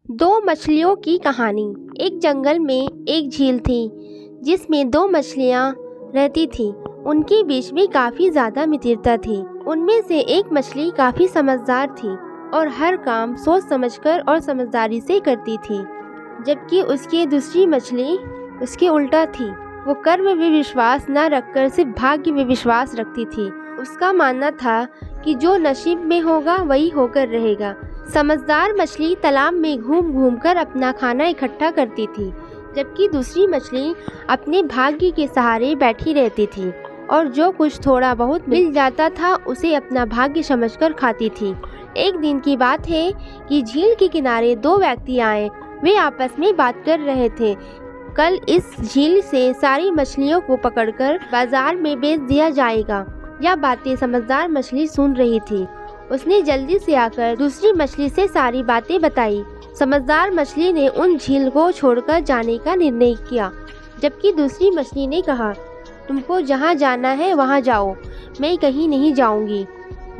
दो मछलियों की कहानी। एक जंगल में एक झील थी जिसमें दो मछलियाँ रहती थीं। उनके बीच में काफ़ी ज़्यादा मित्रता थी। उनमें से एक मछली काफ़ी समझदार थी और हर काम सोच समझकर और समझदारी से करती थी, जबकि उसकी दूसरी मछली उसके उल्टा थी। वो कर्म में विश्वास न रखकर सिर्फ भाग्य में विश्वास रखती थी। उसका मानना था कि जो नसीब में होगा वही होकर रहेगा। समझदार मछली तालाब में घूम घूम कर अपना खाना इकट्ठा करती थी, जबकि दूसरी मछली अपने भाग्य के सहारे बैठी रहती थी और जो कुछ थोड़ा बहुत मिल जाता था उसे अपना भाग्य समझकर खाती थी। एक दिन की बात है कि झील के किनारे दो व्यक्ति आए। वे आपस में बात कर रहे थे। कल इस झील से सारी मछलियों को पकड़कर बाजार में बेच दिया जाएगा। यह बातें समझदार मछली सुन रही थी। उसने जल्दी से आकर दूसरी मछली से सारी बातें बताई। समझदार मछली ने उन झील को छोड़कर जाने का निर्णय किया, जबकि दूसरी मछली ने कहा, तुमको जहाँ जाना है वहाँ जाओ, मैं कहीं नहीं जाऊँगी।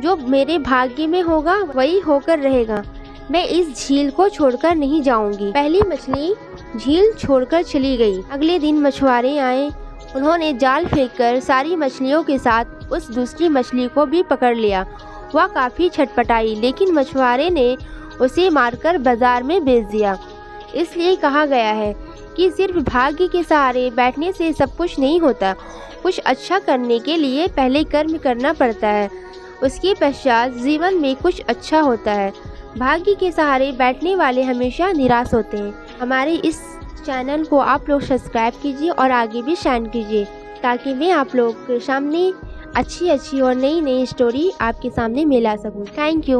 जो मेरे भाग्य में होगा वही होकर रहेगा। मैं इस झील को छोड़कर नहीं जाऊँगी। पहली मछली झील छोड़कर चली गई। अगले दिन मछुआरे आए। उन्होंने जाल फेंककर सारी मछलियों के साथ उस दूसरी मछली को भी पकड़ लिया। वह काफ़ी छटपटाई, लेकिन मछुआरे ने उसे मारकर बाजार में बेच दिया। इसलिए कहा गया है कि सिर्फ भाग्य के सहारे बैठने से सब कुछ नहीं होता। कुछ अच्छा करने के लिए पहले कर्म करना पड़ता है, उसके पश्चात जीवन में कुछ अच्छा होता है। भाग्य के सहारे बैठने वाले हमेशा निराश होते हैं। हमारे इस चैनल को आप लोग सब्सक्राइब कीजिए और आगे भी शेयर कीजिए, ताकि मैं आप लोग के सामने अच्छी और नई स्टोरी आपके सामने मिला सकूं। Thank you.